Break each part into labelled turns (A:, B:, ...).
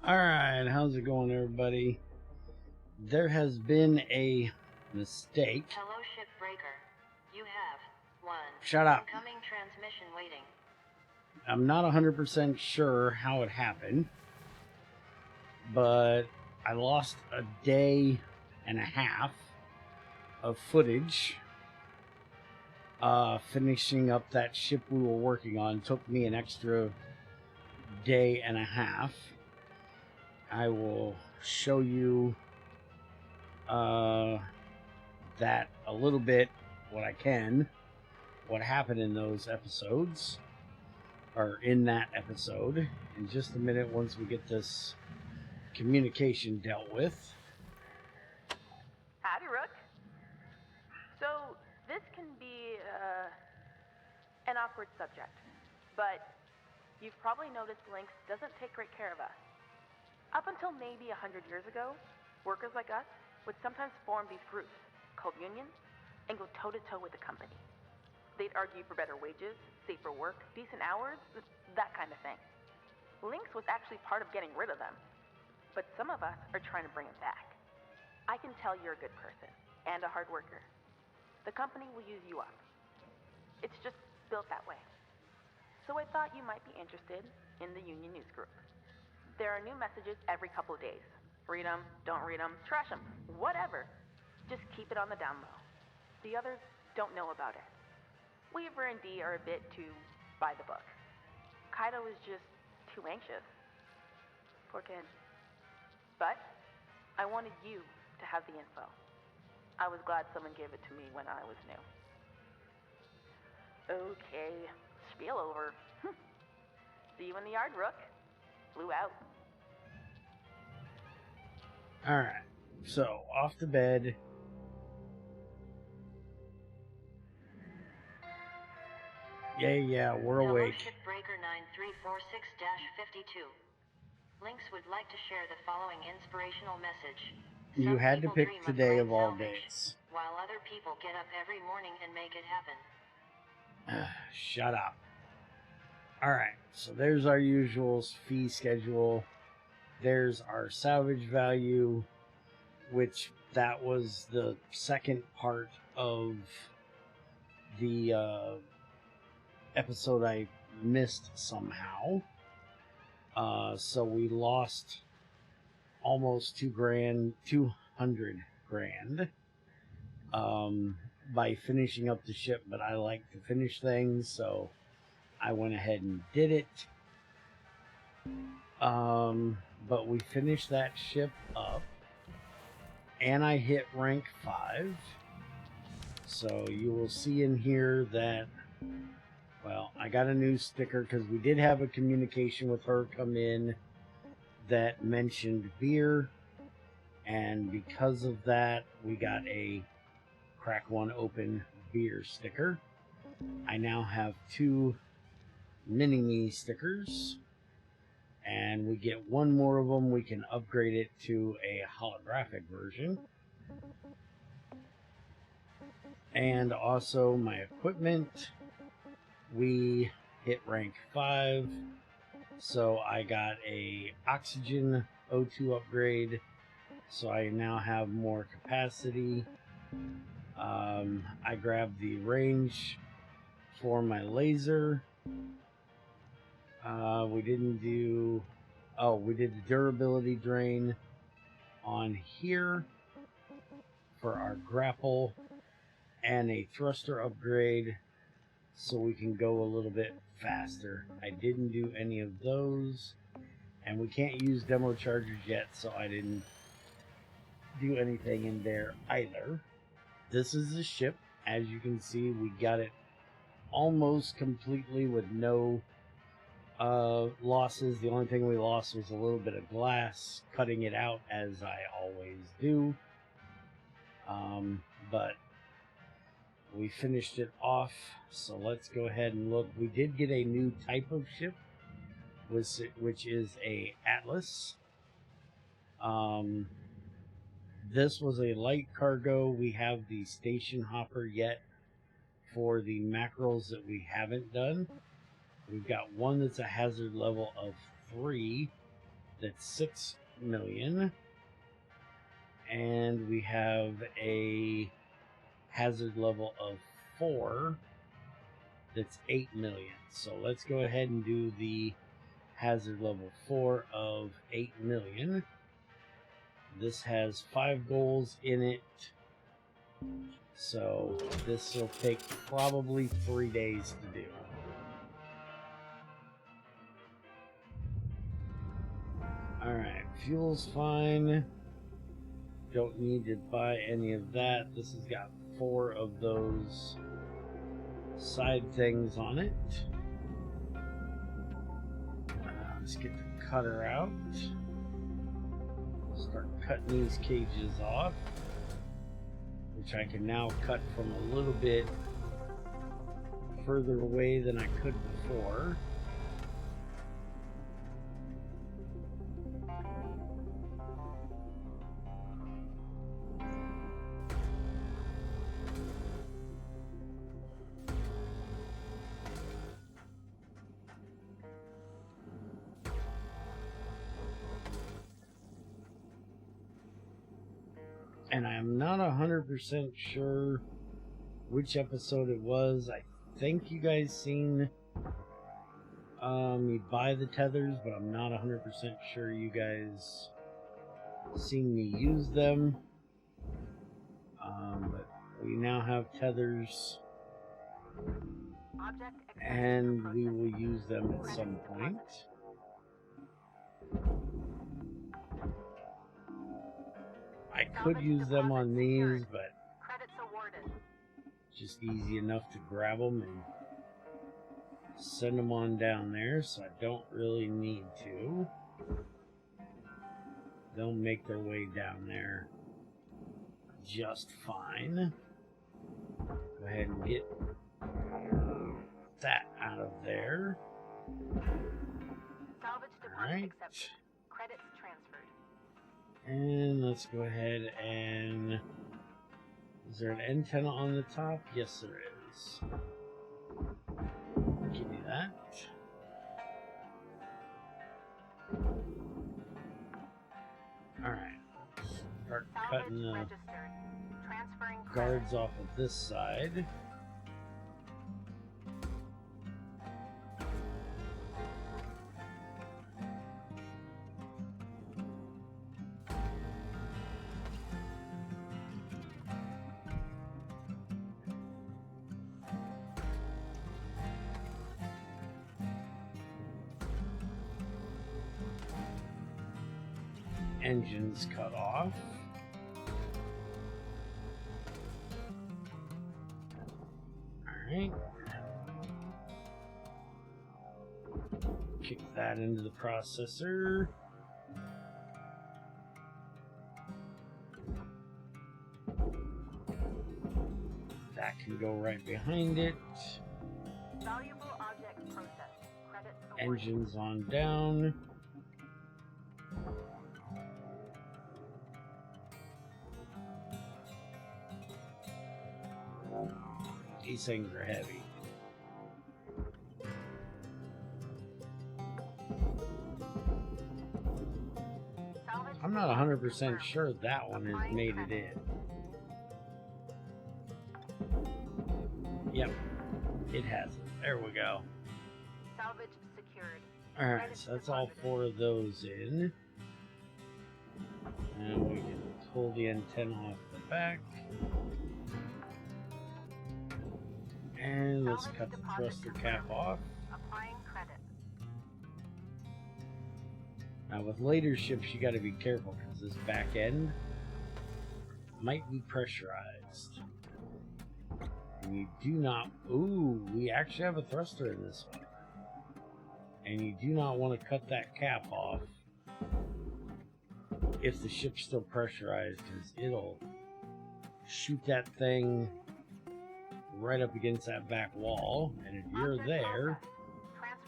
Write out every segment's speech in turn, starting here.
A: Alright, how's it going, everybody? There has been a mistake.
B: Hello, Shipbreaker. You have one
A: Shut up.
B: incoming transmission waiting.
A: I'm not 100% sure how it happened, but I lost a day and a half of footage finishing up that ship we were working on. It took me an extra day and a half. I will show you that a little bit, what I can, what happened in those episodes, or in that episode, in just a minute once we get this communication dealt with.
C: Howdy, Rook. So, this can be an awkward subject, but you've probably noticed Lynx doesn't take great care of us. Up until maybe 100 years ago, workers like us would sometimes form these groups called unions and go toe-to-toe with the company. They'd argue for better wages, safer work, decent hours, that kind of thing. Lynx was actually part of getting rid of them, but some of us are trying to bring them back. I can tell you're a good person and a hard worker. The company will use you up. It's just built that way. So I thought you might be interested in the union news group. There are new messages every couple of days. Read them, don't read them, trash them, whatever. Just keep it on the down low. The others don't know about it. Weaver and Dee are a bit too by the book. Kaido is just too anxious. Poor kid. But I wanted you to have the info. I was glad someone gave it to me when I was new. Okay, spiel over. See you in the yard, Rook. Flew out.
A: Alright, so off to bed. Yeah, we're awake.
B: Hello, Shipbreaker 9346-52. Lynx would like to share the following inspirational message.
A: You
B: Some
A: had to
B: people
A: pick
B: dream of
A: today
B: great
A: of all
B: salvation,
A: days.
B: while other people get up every morning and make it happen.
A: Shut up. Alright, so there's our usual fee schedule. There's our salvage value, which that was the second part of the episode I missed somehow. So we lost almost $200 grand by finishing up the ship, but I like to finish things, so I went ahead and did it. But we finished that ship up, and I hit rank 5. So you will see in here that, well, I got a new sticker because we did have a communication with her come in that mentioned beer, and because of that, we got a crack one open beer sticker. I now have 2 mini-me stickers, and we get one more of them. We can upgrade it to a holographic version. And also my equipment, we hit rank 5, so I got a oxygen O2 upgrade, so I now have more capacity. I grabbed the range for my laser. We didn't do... Oh, we did the durability drain on here for our grapple, and a thruster upgrade so we can go a little bit faster. I didn't do any of those, and we can't use demo chargers yet, so I didn't do anything in there either. This is the ship. As you can see, we got it almost completely with no losses. The only thing we lost was a little bit of glass, cutting it out as I always do. But we finished it off, so let's go ahead and look. We did get a new type of ship, which is a Atlas. This was a light cargo. We have the station hopper yet for the mackerels that we haven't done. We've got one that's a hazard level of 3, that's 6 million. And we have a hazard level of 4 that's 8 million. So let's go ahead and do the hazard level 4 of 8 million. This has 5 goals in it. So this will take probably 3 days to do. Alright, fuel's fine. Don't need to buy any of that. This has got 4 of those side things on it. Let's get the cutter out. Start cutting these cages off, which I can now cut from a little bit further away than I could before. And I'm not 100% sure which episode it was. I think you guys seen me buy the tethers, but I'm not 100% sure you guys seen me use them. But we now have tethers, and we will use them at some point. I could use them on these, but just easy enough to grab them and send them on down there, so I don't really need to. They'll make their way down there just fine. Go ahead and get that out of there. Alright.
C: Credits transferred.
A: And let's go ahead and... Is there an antenna on the top? Yes, there is. Give me that. Alright. Start cutting the guards off of this side. Engines cut off. Alright. Kick that into the processor. That can go right behind it.
C: Valuable object processed. Credits awarded.
A: Engines on down. These things are heavy. I'm not 100% sure that one has made it in. Yep, it hasn't. There we go.
C: Salvage secured.
A: Alright, so that's all 4 of those in. And we can pull the antenna off the back. And let's cut the thruster cap off.
C: Applying credit.
A: Now with later ships you gotta be careful because this back end might be pressurized. And you do not... Ooh, we actually have a thruster in this one. And you do not want to cut that cap off if the ship's still pressurized, because it'll shoot that thing right up against that back wall, and if you're there,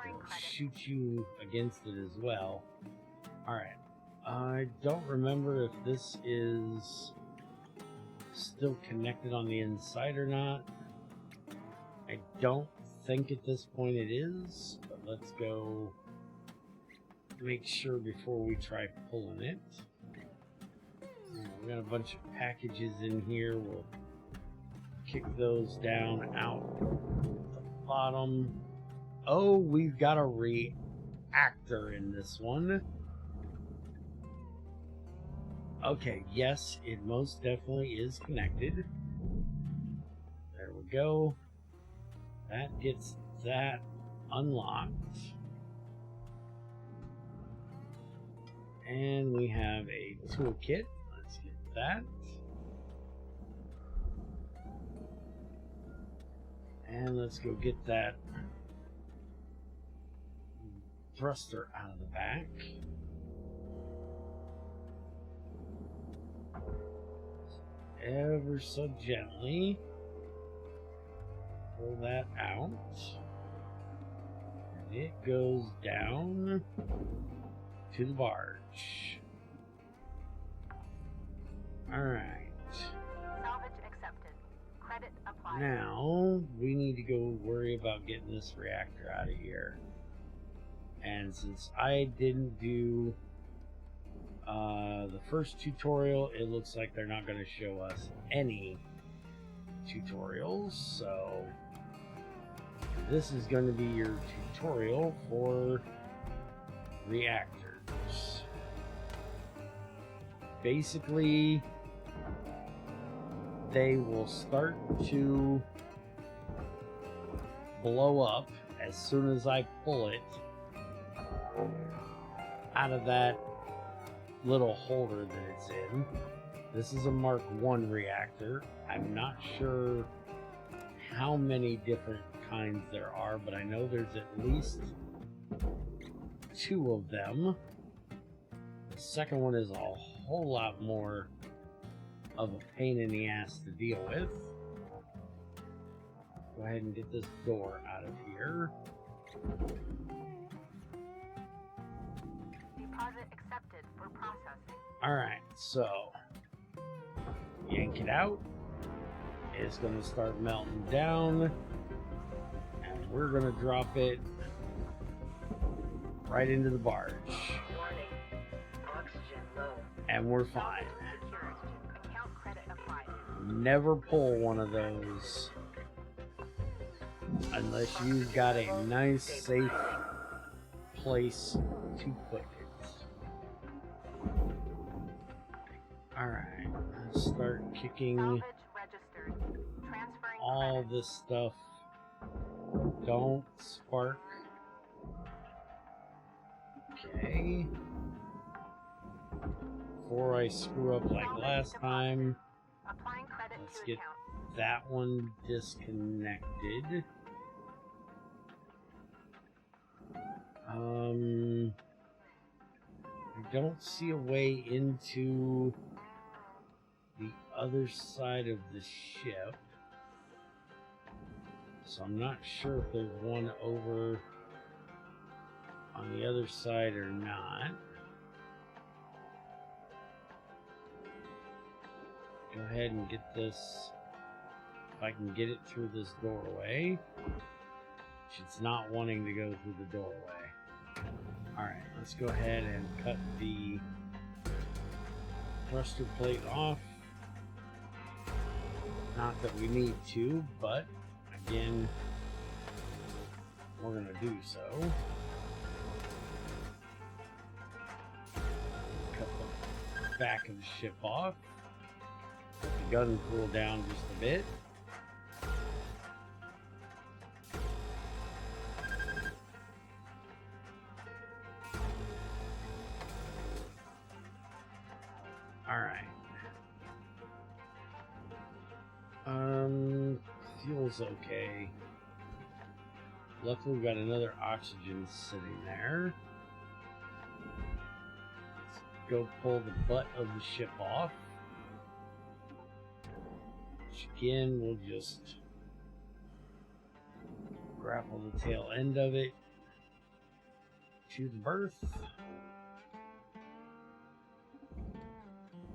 A: it'll shoot you against it as well. Alright, I don't remember if this is still connected on the inside or not. I don't think at this point it is, but let's go make sure before we try pulling it. We got a bunch of packages in here. We'll kick those down out the bottom. Oh, we've got a reactor in this one. Okay, yes, it most definitely is connected. There we go. That gets that unlocked. And we have a toolkit. Let's get that. And let's go get that thruster out of the back. Ever so gently pull that out. And it goes down to the barge. Alright.
C: Salvage accepted. Credit applied.
A: Now, we need to go worry about getting this reactor out of here. And since I didn't do the first tutorial, it looks like they're not going to show us any tutorials. So, this is going to be your tutorial for reactors. Basically, they will start to blow up as soon as I pull it out of that little holder that it's in. This is a Mark I reactor. I'm not sure how many different kinds there are, but I know there's at least 2 of them. The second one is a whole lot more of a pain in the ass to deal with. Go ahead and get this door out of here.
C: Deposit accepted for processing.
A: Alright, so yank it out. It's going to start melting down. And we're going to drop it right into the barge.
B: Warning. Oxygen low.
A: And we're fine.
C: Secured. Account credit applied.
A: Never pull one of those unless you've got a nice, safe place to put it. Alright, let's start kicking
C: Salvage registered. Transferring
A: all
C: credit.
A: this stuff. Don't spark. Okay. Before I screw up like last time,
C: Applying credit
A: let's
C: to
A: get
C: account.
A: that one disconnected. I don't see a way into the other side of the ship, so I'm not sure if there's one over on the other side or not. Go ahead and get this, if I can get it through this doorway, which it's not wanting to go through the doorway. Alright, let's go ahead and cut the thruster plate off. Not that we need to, but again, we're going to do so. Cut the back of the ship off. Let the gun cool down just a bit. Alright. Fuel's okay. Luckily, we've got another oxygen sitting there. Let's go pull the butt of the ship off. Which again, we'll just grapple the tail end of it to the berth.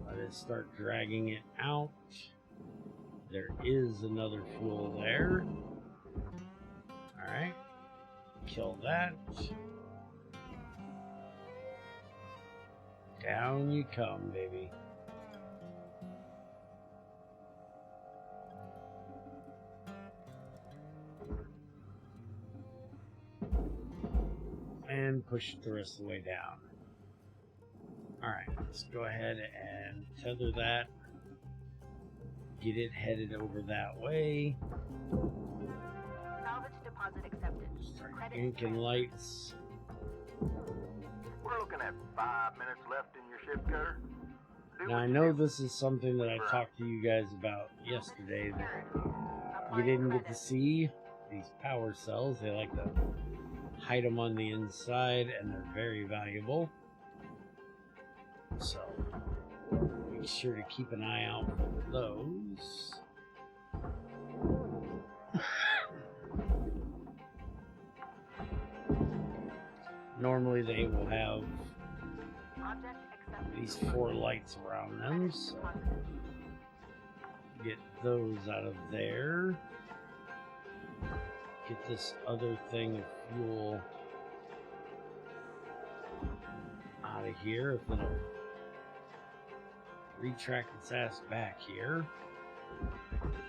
A: Let it start dragging it out. There is another fuel there. Alright. Kill that. Down you come, baby. And push it the rest of the way down. Alright, let's go ahead and tether that. Get it headed over that way.
C: Salvage deposit accepted.
A: Start
C: Credit
A: yanking lights.
D: We're looking at 5 minutes left in your ship, cutter. Do
A: Now
D: what
A: I
D: you
A: know
D: do.
A: this is something that I talked to you guys about yesterday that you didn't get to see. These power cells, they like to hide them on the inside and they're very valuable. So be sure to keep an eye out for those. Normally they will have
C: Object accepted.
A: these 4 lights around them, so get those out of there. Get this other thing of fuel out of here if it'll retract its ass back here.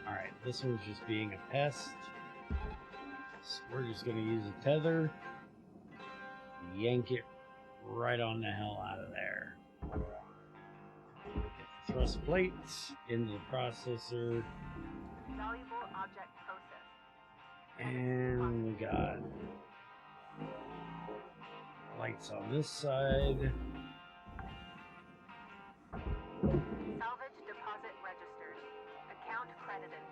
A: Alright, this one's just being a pest. So we're just going to use a tether. Yank it right on the hell out of there. Get the thrust plates into the processor.
C: Valuable object processed.
A: And we got lights on this side.
C: Salvage deposit registered. Account credited.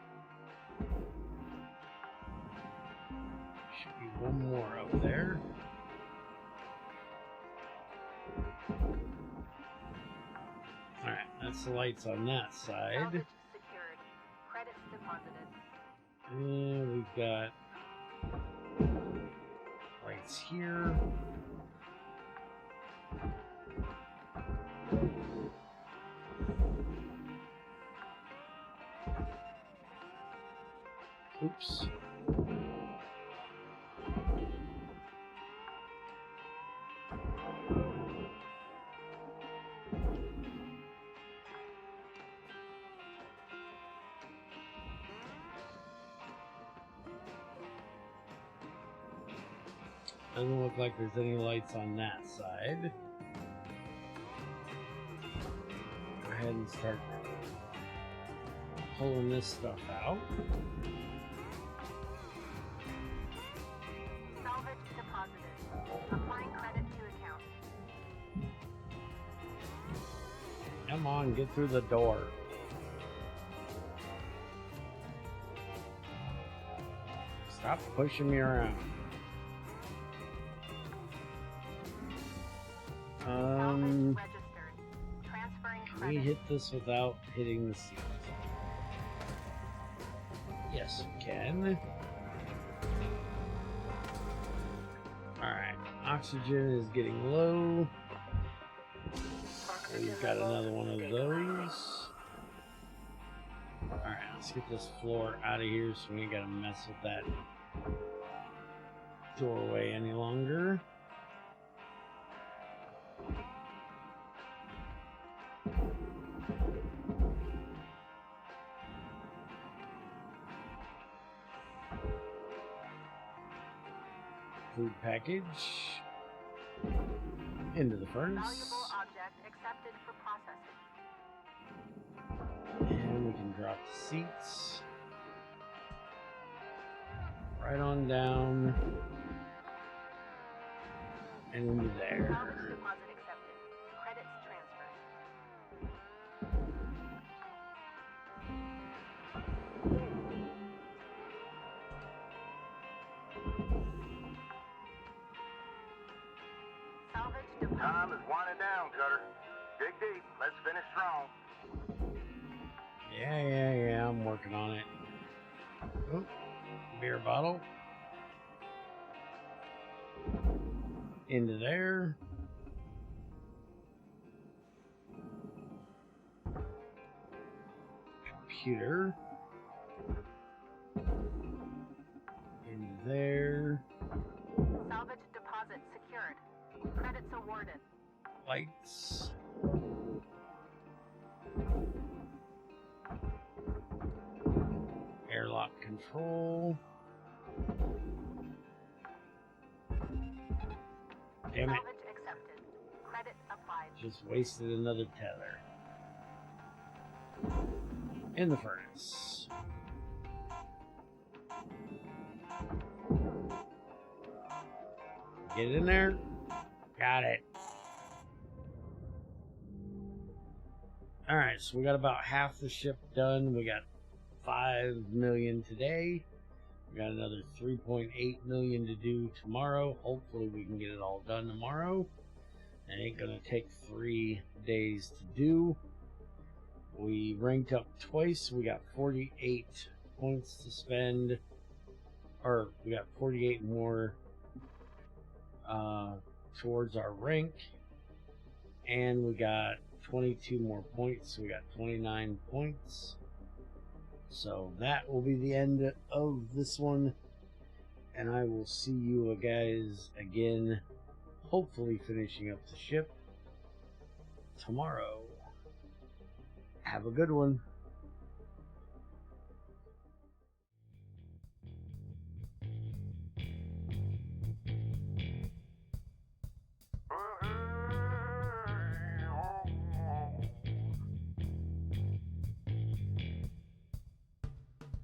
A: Should be one more up there. Alright, that's the lights on that side.
C: Salvage secured. Credits deposited.
A: And we've got lights here. Oops. Doesn't look like there's any lights on that side. Go ahead and start pulling this stuff out.
C: Salvage deposited. Applying credit to account.
A: Come on, get through the door. Stop pushing me around.
C: Salvage registered. Transferring
A: Can we
C: credit.
A: hit this without hitting the seat? Yes, we can. Alright, oxygen is getting low. We've got another one of those. Alright, let's get this floor out of here so we ain't gotta mess with that doorway any longer. Food package into the furnace.
C: Valuable object accepted for processing.
A: And we can drop the seats right on down and into there.
C: Salvage deposit accepted. Credits transferred. Salvage deposit.
D: Time is winding down, cutter. Dig deep. Let's finish strong.
A: Yeah, I'm working on it. Oh, beer bottle. Into there. Computer. Into there.
C: Salvage deposit secured. Credits awarded.
A: Lights. Airlock control. Damn it.
B: Salvage accepted. Credit applied.
A: Just wasted another tether. In the furnace. Get in there. Got it. Alright, so we got about half the ship done. We got 5 million today. We got another 3.8 million to do tomorrow. Hopefully we can get it all done tomorrow. It ain't gonna take 3 days to do. We ranked up twice. We got 48 points to spend. Or we got 48 more towards our rank. And we got 22 more points. So we got 29 points. So that will be the end of this one. And I will see you guys again, hopefully finishing up the ship tomorrow. Have a good one.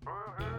D: Uh-huh.